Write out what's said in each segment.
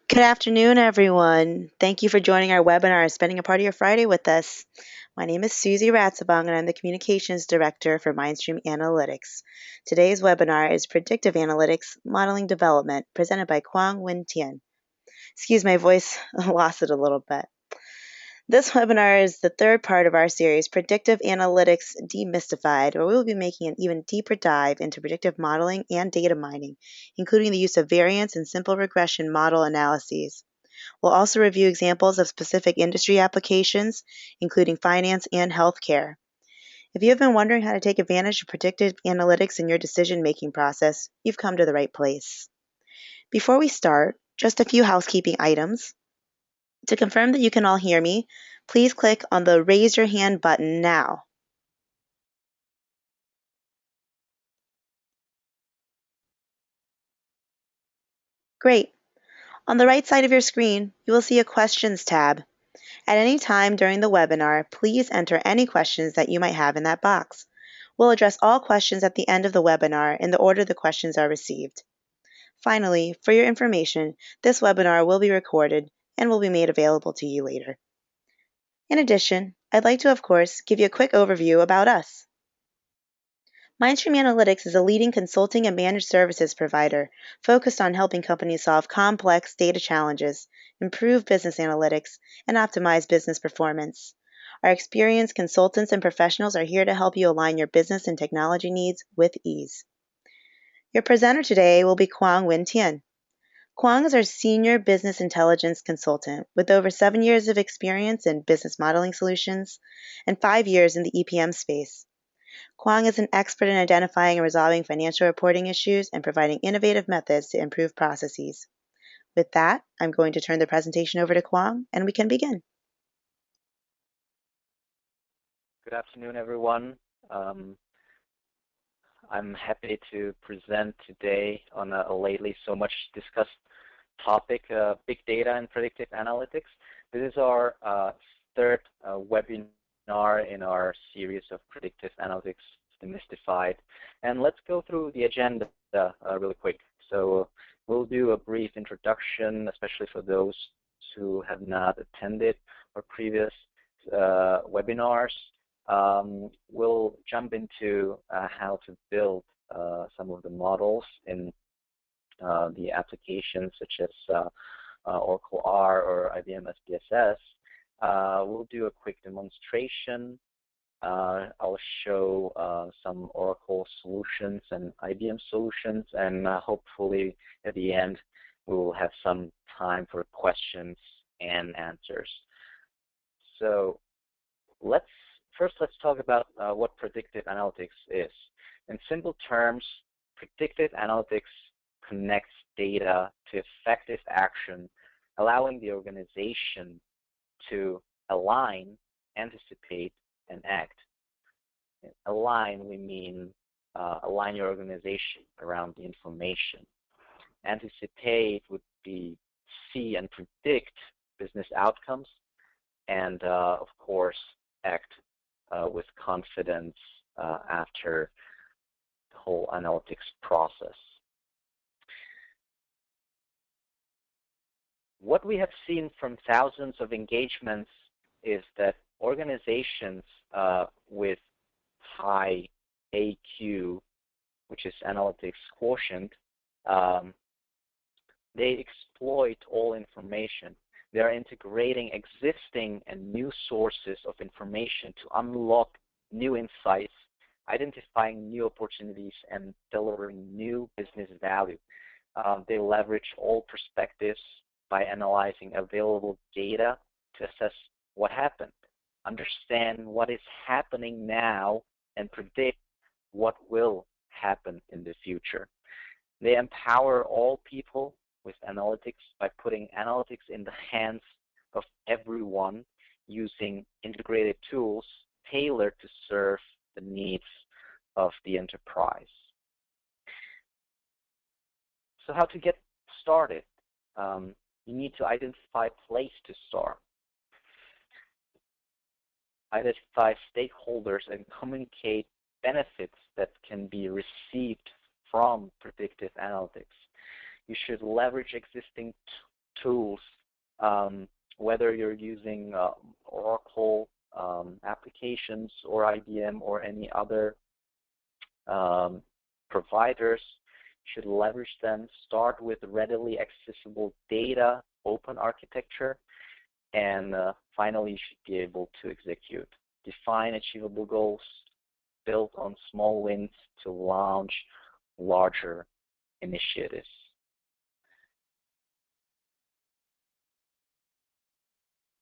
Good afternoon, everyone. Thank you for joining our webinar and spending a part of your Friday with us. My name is Susie Ratzebong, and I'm the Communications Director for Mindstream Analytics. Today's webinar is Predictive Analytics Modeling Development, presented by Cuong Nguyen Tien. Excuse my voice, I lost it a little bit. This webinar is the third part of our series, Predictive Analytics Demystified, where we will be making an even deeper dive into predictive modeling and data mining, including the use of variance and simple regression model analyses. We'll also review examples of specific industry applications, including finance and healthcare. If you have been wondering how to take advantage of predictive analytics in your decision-making process, you've come to the right place. Before we start, just a few housekeeping items. To confirm that you can all hear me, please click on the Raise Your Hand button now. Great. On the right side of your screen, you will see a Questions tab. At any time during the webinar, please enter any questions that you might have in that box. We'll address all questions at the end of the webinar in the order the questions are received. Finally, for your information, this webinar will be recorded and will be made available to you later. In addition, I'd like to, of course, give you a quick overview about us. Mindstream Analytics is a leading consulting and managed services provider focused on helping companies solve complex data challenges, improve business analytics, and optimize business performance. Our experienced consultants and professionals are here to help you align your business and technology needs with ease. Your presenter today will be Cuong Nguyen Tien. Cuong is our Senior Business Intelligence Consultant with over 7 years of experience in business modeling solutions and 5 years in the EPM space. Cuong is an expert in identifying and resolving financial reporting issues and providing innovative methods to improve processes. With that, I'm going to turn the presentation over to Cuong, and we can begin. Good afternoon, everyone. I'm happy to present today on a lately so much discussed topic, big data and predictive analytics. This is our third webinar in our series of predictive analytics demystified. And let's go through the agenda really quick. So we'll do a brief introduction, especially for those who have not attended our previous webinars. We'll jump into how to build some of the models in the applications such as Oracle R or IBM SPSS. We'll do a quick demonstration. I'll show some Oracle solutions and IBM solutions, and hopefully at the end we will have some time for questions and answers. So First, let's talk about what predictive analytics is. In simple terms, predictive analytics connects data to effective action, allowing the organization to align, anticipate, and act. Align, we mean align your organization around the information. Anticipate would be see and predict business outcomes, and of course, act with confidence after the whole analytics process. What we have seen from thousands of engagements is that organizations with high AQ, which is analytics quotient, they exploit all information. They are integrating existing and new sources of information to unlock new insights, identifying new opportunities, and delivering new business value. They leverage all perspectives by analyzing available data to assess what happened, understand what is happening now, and predict what will happen in the future. They empower all people with analytics by putting analytics in the hands of everyone using integrated tools tailored to serve the needs of the enterprise. So how to get started? You need to identify a place to start. Identify stakeholders and communicate benefits that can be received from predictive analytics. You should leverage existing tools, whether you're using Oracle applications or IBM or any other providers. You should leverage them. Start with readily accessible data, open architecture, and finally, you should be able to execute. Define achievable goals, build on small wins to launch larger initiatives.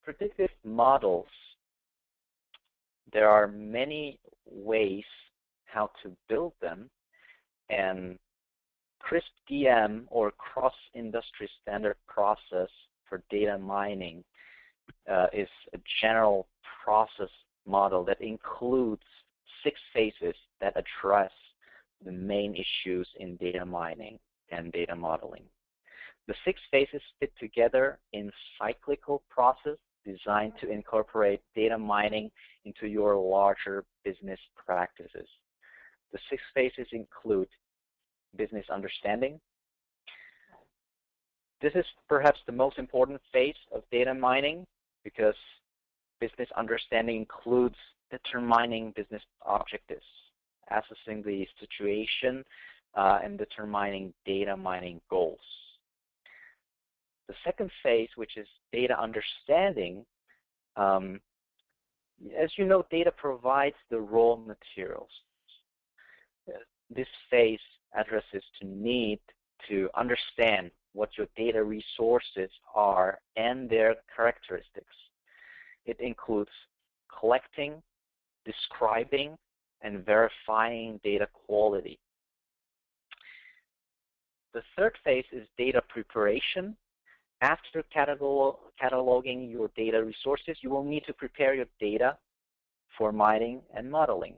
Predictive models, there are many ways how to build them, and CRISP-DM, or cross-industry standard process for data mining, is a general process model that includes 6 phases that address the main issues in data mining and data modeling. The 6 phases fit together in cyclical process designed to incorporate data mining into your larger business practices. The 6 phases include business understanding. This is perhaps the most important phase of data mining because business understanding includes determining business objectives, assessing the situation, and determining data mining goals. The second phase, which is data understanding, as you know, data provides the raw materials. This phase addresses the need to understand what your data resources are and their characteristics. It includes collecting, describing, and verifying data quality. The third phase is data preparation. After cataloging your data resources, you will need to prepare your data for mining and modeling.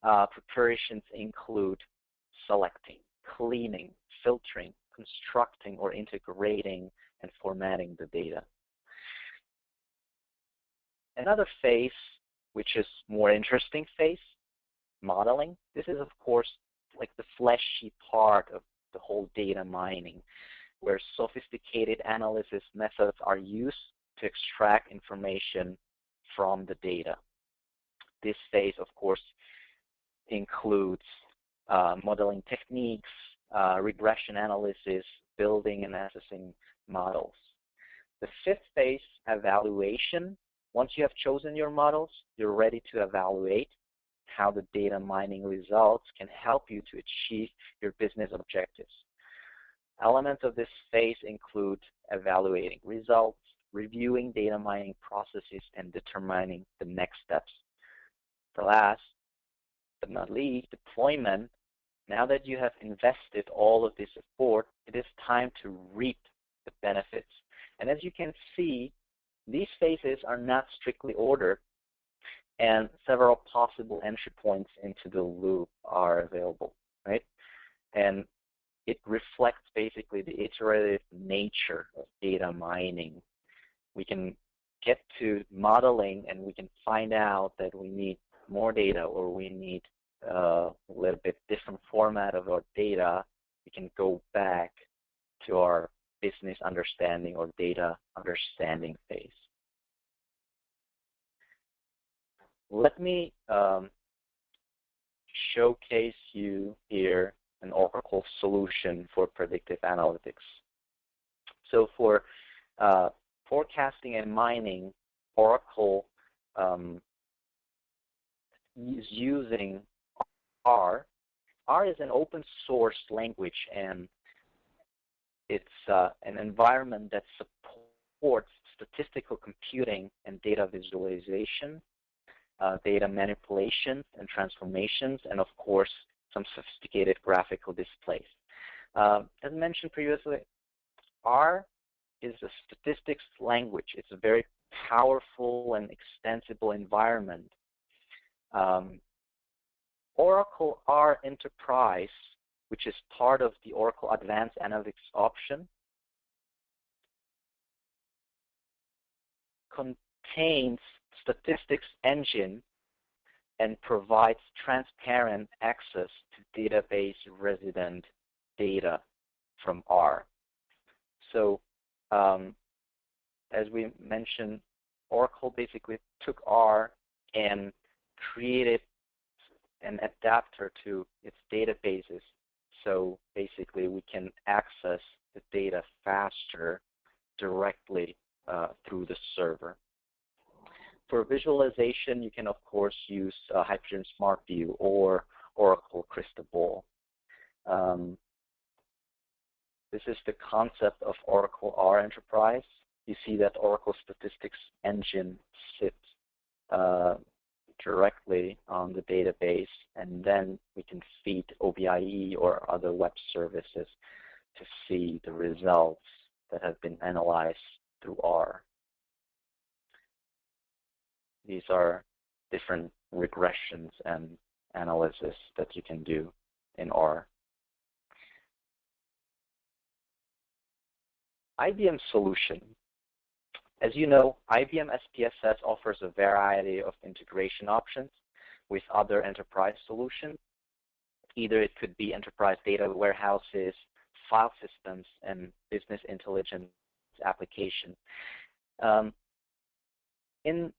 Preparations include selecting, cleaning, filtering, constructing or integrating, and formatting the data. Another phase, which is more interesting phase, modeling. This is, of course, like the fleshy part of the whole data mining, where sophisticated analysis methods are used to extract information from the data. This phase, of course, includes modeling techniques, regression analysis, building and assessing models. The fifth phase, evaluation. Once you have chosen your models, you're ready to evaluate how the data mining results can help you to achieve your business objectives. Elements of this phase include evaluating results, reviewing data mining processes, and determining the next steps. The last but not least, deployment. Now that you have invested all of this effort, it is time to reap the benefits. And as you can see, these phases are not strictly ordered, and several possible entry points into the loop are available, right? And it reflects basically the iterative nature of data mining. We can get to modeling and we can find out that we need more data or we need a little bit different format of our data. We can go back to our business understanding or data understanding phase. Let me showcase you here an Oracle solution for predictive analytics. So for forecasting and mining, Oracle is using R. R is an open source language, and it's an environment that supports statistical computing and data visualization, data manipulation and transformations, and of course, some sophisticated graphical displays. As mentioned previously, R is a statistics language. It's a very powerful and extensible environment. Oracle R Enterprise, which is part of the Oracle Advanced Analytics option, contains statistics engine and provides transparent access to database resident data from R. So as we mentioned, Oracle basically took R and created an adapter to its databases. So basically, we can access the data faster directly through the server. For visualization, you can, of course, use Hypergen Smart View or Oracle Crystal Ball. This is the concept of Oracle R Enterprise. You see that Oracle Statistics Engine sits directly on the database, and then we can feed OBIE or other web services to see the results that have been analyzed through R. These are different regressions and analysis that you can do in R. IBM solution. As you know, IBM SPSS offers a variety of integration options with other enterprise solutions. Either it could be enterprise data warehouses, file systems, and business intelligence applications. In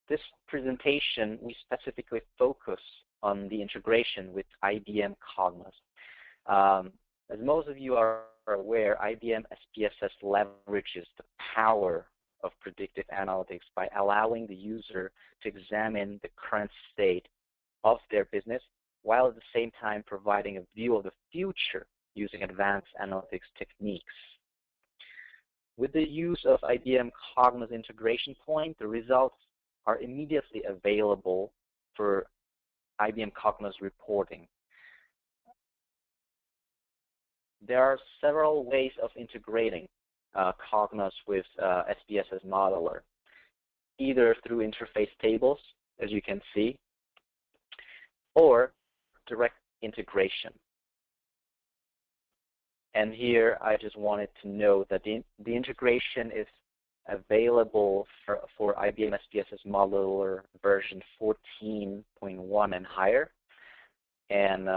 this presentation, we specifically focus on the integration with IBM Cognos. As most of you are aware, IBM SPSS leverages the power of predictive analytics by allowing the user to examine the current state of their business while at the same time providing a view of the future using advanced analytics techniques. With the use of IBM Cognos integration point, the results are immediately available for IBM Cognos reporting. There are several ways of integrating Cognos with SPSS Modeler, either through interface tables, as you can see, or direct integration. And here I just wanted to note that the integration is available for IBM SPSS Modeler version 14.1 and higher, and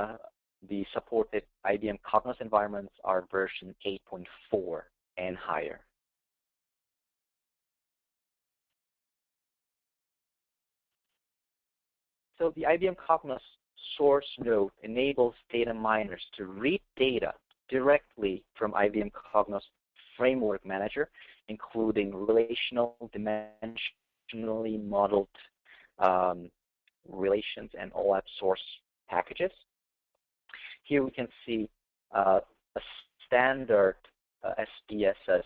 the supported IBM Cognos environments are version 8.4 and higher. So the IBM Cognos source node enables data miners to read data directly from IBM Cognos Framework Manager, including relational, dimensionally modeled relations and OLAP source packages. Here we can see a standard SPSS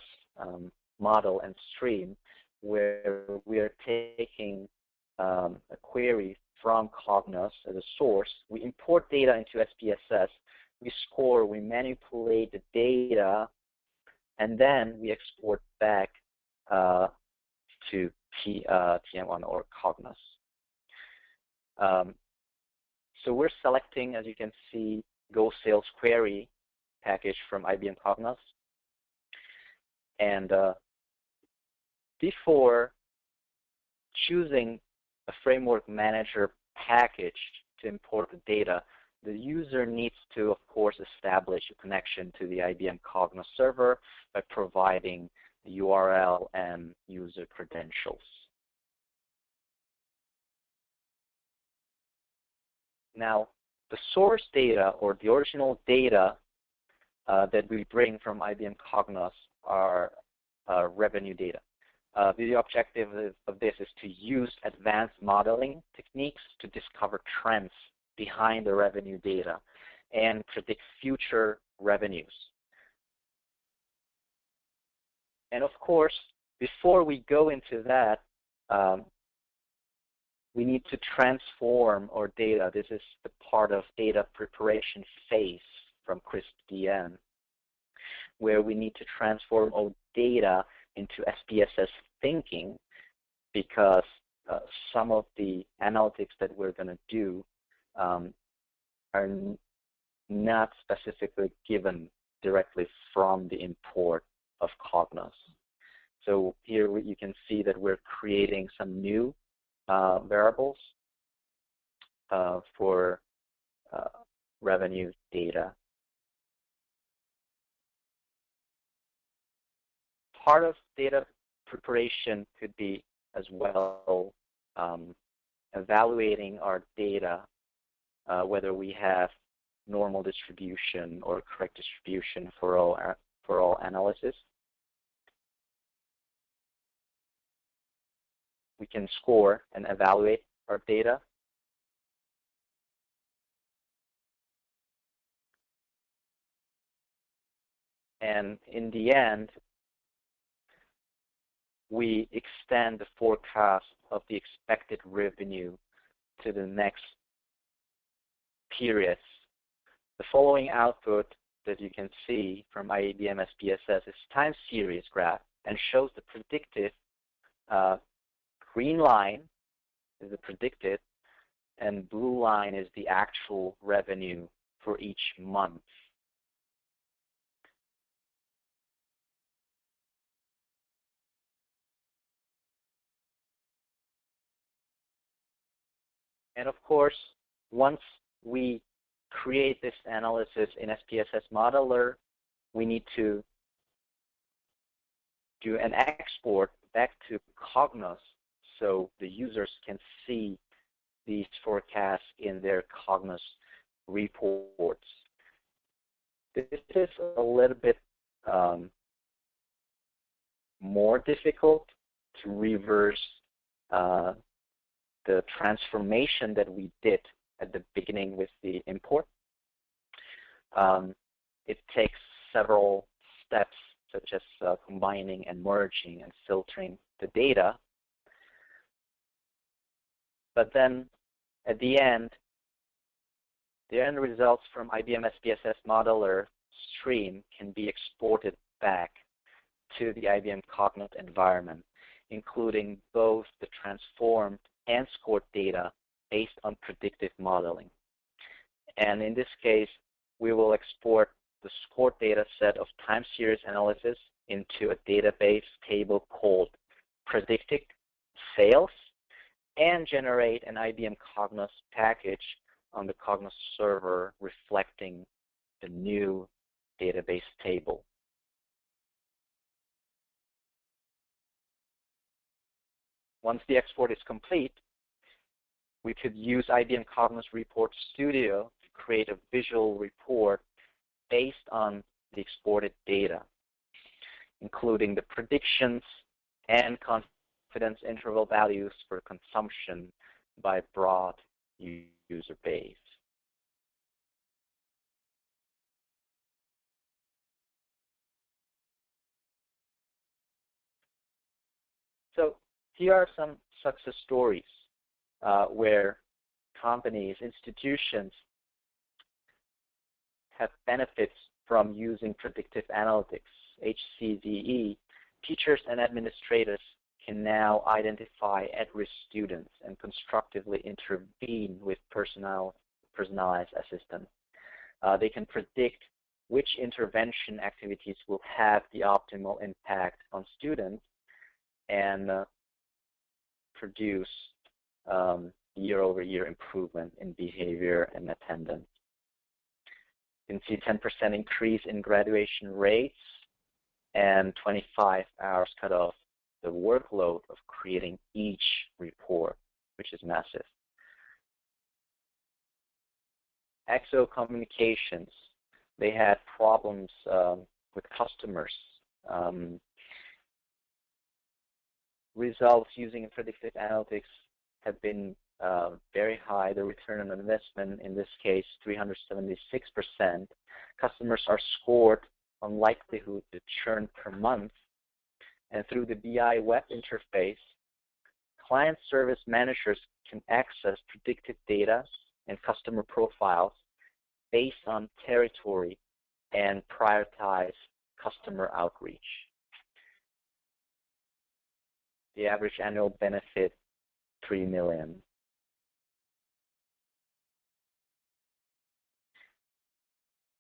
model and stream where we are taking a query from Cognos as a source. We import data into SPSS, we score, we manipulate the data, and then we export back to TM1 or Cognos. So we're selecting, as you can see, Go Sales Query package from IBM Cognos. And before choosing a framework manager package to import the data, the user needs to, of course, establish a connection to the IBM Cognos server by providing the URL and user credentials. Now, the source data or the original data that we bring from IBM Cognos are revenue data. The objective of this is to use advanced modeling techniques to discover trends behind the revenue data and predict future revenues. And of course, before we go into that, we need to transform our data. This is the part of data preparation phase from CRISP-DM, where we need to transform our data into SPSS thinking, because some of the analytics that we're going to do are not specifically given directly from the import of Cognos. So here you can see that we're creating some new variables for revenue data. part of data preparation could be as well evaluating our data, whether we have normal distribution or correct distribution for all analysis. We can score and evaluate our data. And in the end, we extend the forecast of the expected revenue to the next periods. The following output that you can see from IBM SPSS is time series graph and shows the predicted green line is the predicted and blue line is the actual revenue for each month. And of course, once we create this analysis in SPSS Modeler, we need to do an export back to Cognos so the users can see these forecasts in their Cognos reports. This is a little bit more difficult to reverse the transformation that we did at the beginning with the import. It takes several steps, such as combining and merging and filtering the data. But then at the end results from IBM SPSS Modeler stream can be exported back to the IBM Cognos environment, including both the transformed and scored data based on predictive modeling. And in this case, we will export the scored data set of time series analysis into a database table called Predictive Sales and generate an IBM Cognos package on the Cognos server reflecting the new database table. Once the export is complete, we could use IBM Cognos Report Studio to create a visual report based on the exported data, including the predictions and confidence interval values for consumption by broad user base. So here are some success stories where companies, institutions have benefits from using predictive analytics. HCVE, teachers and administrators can now identify at-risk students and constructively intervene with personalized assistance. They can predict which intervention activities will have the optimal impact on students and produce year-over-year improvement in behavior and attendance. You can see 10% increase in graduation rates and 25 hours cut off the workload of creating each report, which is massive. Exo Communications, they had problems with customers. Results using predictive analytics have been very high. The return on investment, in this case, 376%. Customers are scored on likelihood to churn per month. And through the BI web interface, client service managers can access predictive data and customer profiles based on territory and prioritize customer outreach. The average annual benefit, $3 million.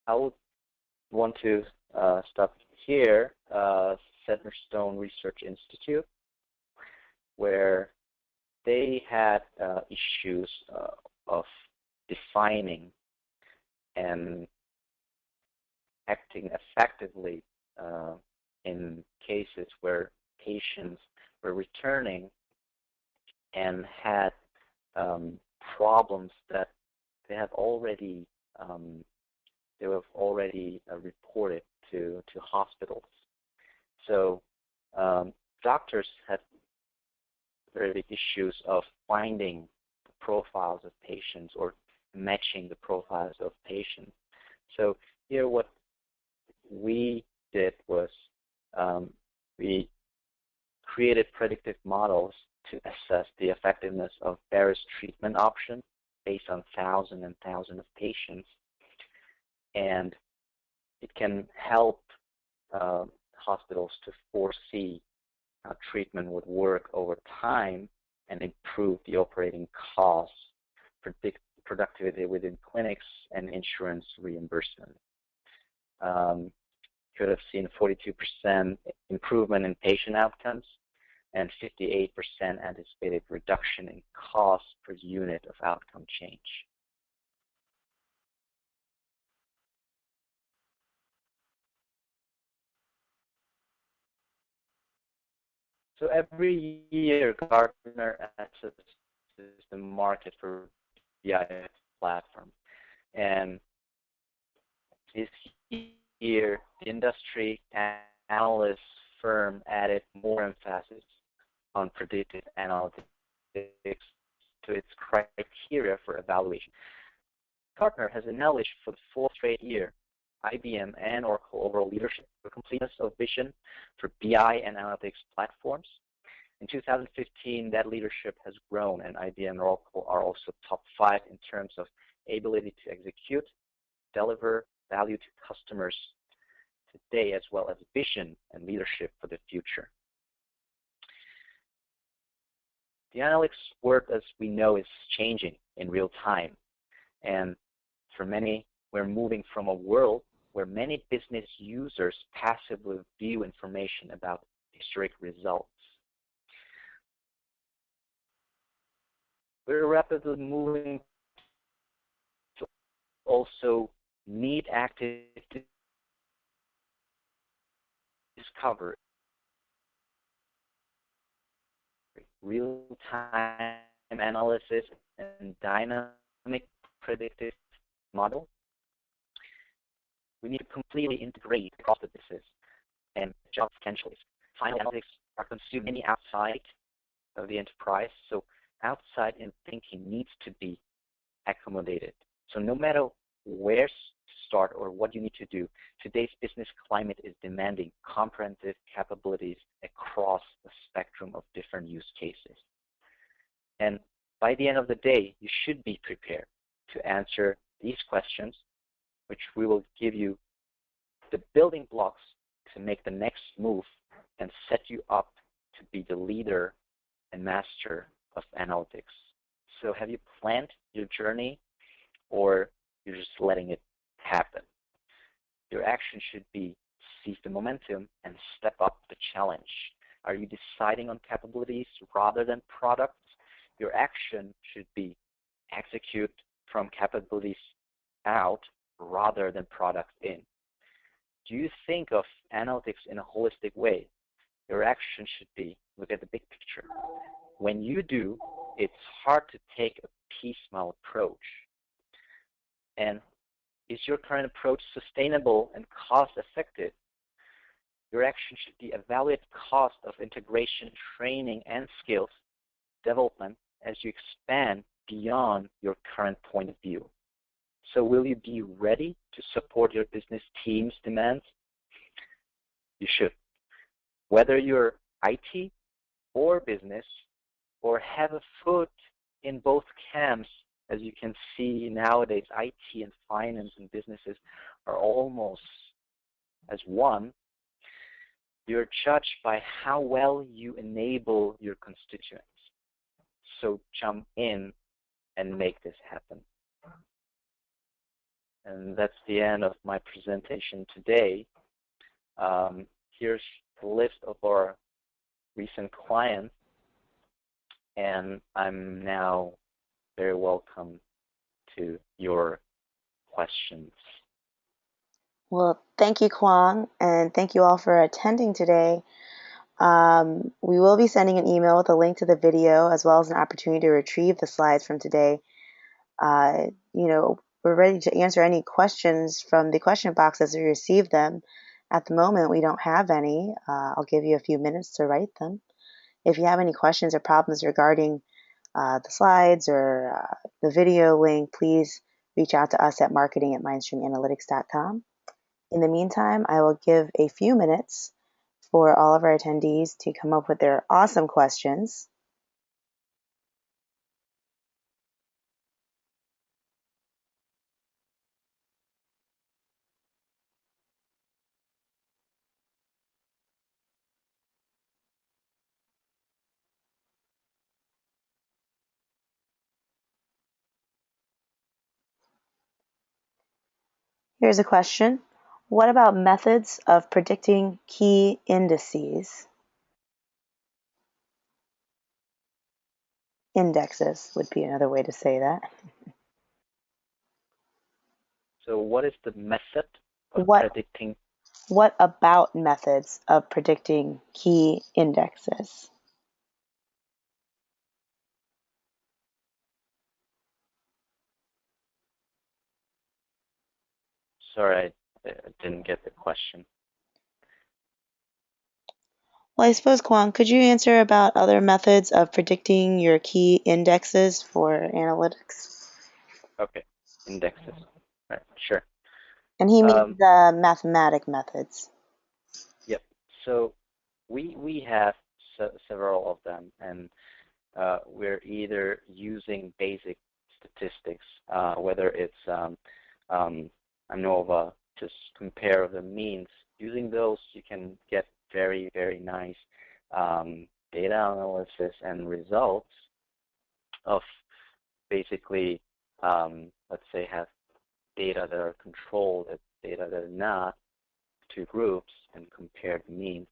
I would want to stop here. Centerstone Research Institute, where they had issues of defining and acting effectively in cases where patients were returning and had problems that they have already reported to hospitals. So doctors had very big issues of finding the profiles of patients or matching the profiles of patients. So here what we did was we created predictive models to assess the effectiveness of various treatment options based on thousands and thousands of patients. And it can help hospitals to foresee how treatment would work over time and improve the operating costs, predict productivity within clinics, and insurance reimbursement. Could have seen 42% improvement in patient outcomes and 58% anticipated reduction in cost per unit of outcome change. So every year, Gartner assesses the market for BI platform, and this year, the industry analyst firm added more emphasis on predictive analytics to its criteria for evaluation. Gartner has acknowledged for the fourth straight year IBM and Oracle overall leadership for completeness of vision for BI and analytics platforms. In 2015, that leadership has grown, and IBM and Oracle are also top 5 in terms of ability to execute, deliver value to customers today, as well as vision and leadership for the future. The analytics world, as we know, is changing in real time. And for many, we're moving from a world where many business users passively view information about historic results. We're rapidly moving to also need active discovery, real-time analysis, and dynamic predictive model. We need to completely integrate across the business and job potentials. Final analytics are consumed many outside of the enterprise, so outside in thinking needs to be accommodated. So no matter where to start or what you need to do, today's business climate is demanding comprehensive capabilities across the spectrum of different use cases. And by the end of the day, you should be prepared to answer these questions, which we will give you the building blocks to make the next move and set you up to be the leader and master of analytics. So have you planned your journey, or you're just letting it happen? Your action should be seize the momentum and step up the challenge. Are you deciding on capabilities rather than products? Your action should be execute from capabilities out rather than products in. Do you think of analytics in a holistic way? Your action should be look at the big picture. When you do, it's hard to take a piecemeal approach. And is your current approach sustainable and cost effective? Your action should be evaluate cost of integration, training, and skills development as you expand beyond your current point of view. So will you be ready to support your business team's demands? You should. Whether you're IT or business or have a foot in both camps, as you can see nowadays, IT and finance and businesses are almost as one. You're judged by how well you enable your constituents. So jump in and make this happen. And that's the end of my presentation today. Here's the list of our recent clients, and I'm now very welcome to your questions. Well, thank you, Kwong, and thank you all for attending today. We will be sending an email with a link to the video as well as an opportunity to retrieve the slides from today. We're ready to answer any questions from the question box as we receive them. At the moment, we don't have any. I'll give you a few minutes to write them. If you have any questions or problems regarding the slides or the video link, please reach out to us at marketing@mindstreamanalytics.com. In the meantime, I will give a few minutes for all of our attendees to come up with their awesome questions. Here's a question. What about methods of predicting key indices? Indexes would be another way to say that. So what is the method of What predicting? what about methods of predicting key indexes? Sorry, I didn't get the question. Well, I suppose, Kwong, could you answer about other methods of predicting your key indexes for analytics? Okay, indexes. Right, sure. And he means mathematic methods. Yep. So we have several of them, and we're either using basic statistics, whether it's ANOVA, just compare the means. Using those, you can get very, very nice data analysis and results of basically, let's say, have data that are controlled, data that are not, two groups, and compare the means.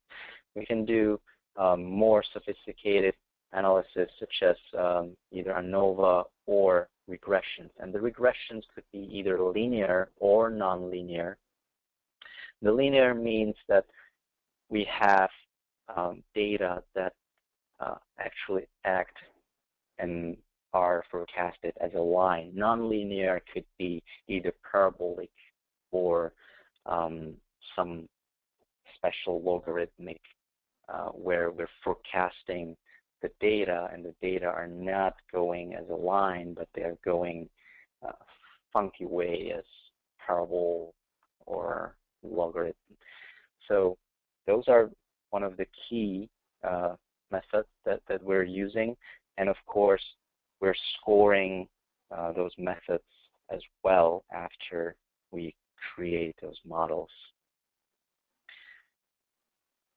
We can do more sophisticated analysis, such as either ANOVA or regressions. And the regressions could be either linear or nonlinear. The linear means that we have data that actually act and are forecasted as a line. Nonlinear could be either parabolic or some special logarithmic where we're forecasting the data, and the data are not going as a line, but they are going funky way as parabol or logarithm. So those are one of the key methods that we're using. And of course, we're scoring those methods as well after we create those models.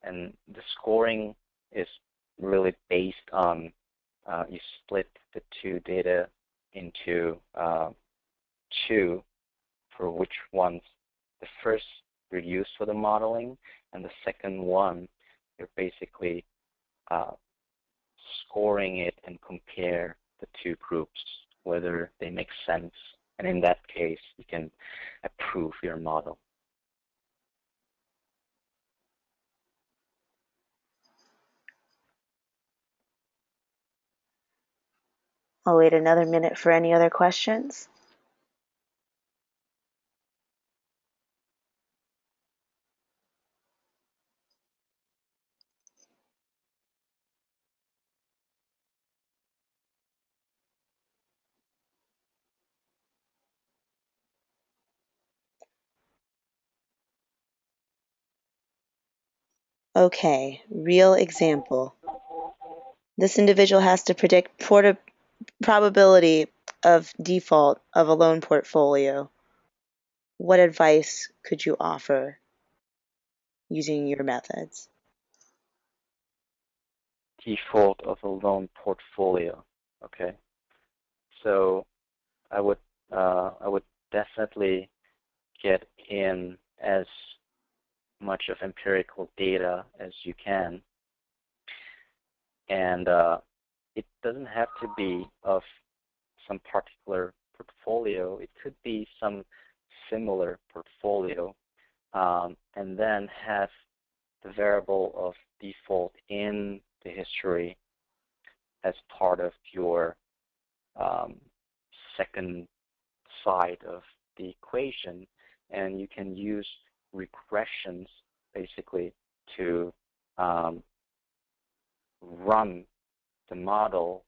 And the scoring is really based on you split the two data into two, for which ones the first you're used for the modeling, and the second one you're basically scoring it and compare the two groups, whether they make sense. And in that case, you can approve your model. I'll wait another minute for any other questions. Okay, real example. This individual has to predict probability of default of a loan portfolio. What advice could you offer using your methods? Default of a loan portfolio. Okay, so I would definitely get in as much of empirical data as you can, and it doesn't have to be of some particular portfolio. It could be some similar portfolio. and then have the variable of default in the history as part of your second side of the equation, and you can use regressions basically to run the model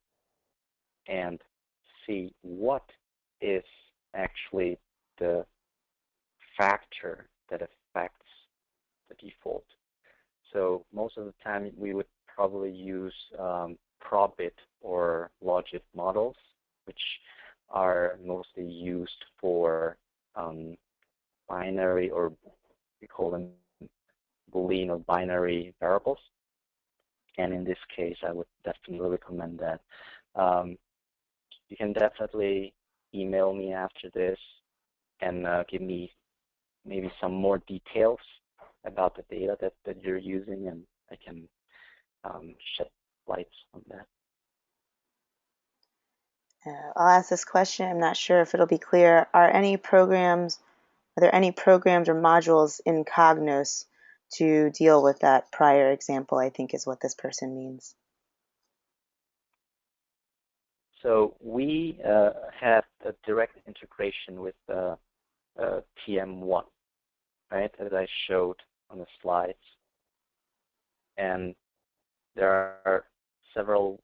and see what is actually the factor that affects the default. So most of the time we would probably use probit or logit models, which are mostly used for binary, or we call them Boolean or binary variables. And in this case, I would definitely recommend that. You can definitely email me after this and give me maybe some more details about the data that you're using, and I can shed lights on that. I'll ask this question. I'm not sure if it'll be clear. Are there any programs or modules in Cognos to deal with that prior example, I think is what this person means. So we have a direct integration with TM1, right, as I showed on the slides. And there are several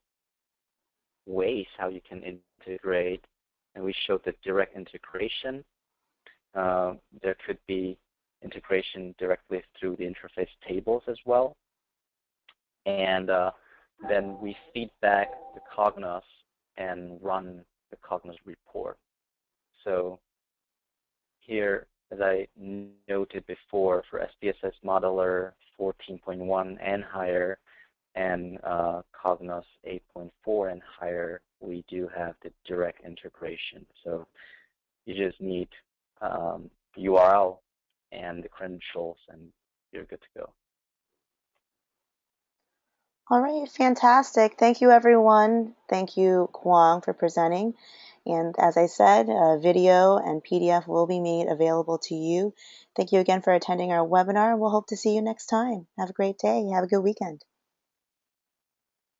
ways how you can integrate, and we showed the direct integration. There could be integration directly through the interface tables as well. And then we feed back the Cognos and run the Cognos report. So here, as I noted before, for SPSS Modeler 14.1 and higher, and Cognos 8.4 and higher, we do have the direct integration. So you just need URL and the credentials, and you're good to go. All right, fantastic. Thank you, everyone. Thank you, Cuong, for presenting. And as I said, video and PDF will be made available to you. Thank you again for attending our webinar. We'll hope to see you next time. Have a great day. Have a good weekend.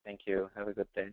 Thank you. Have a good day.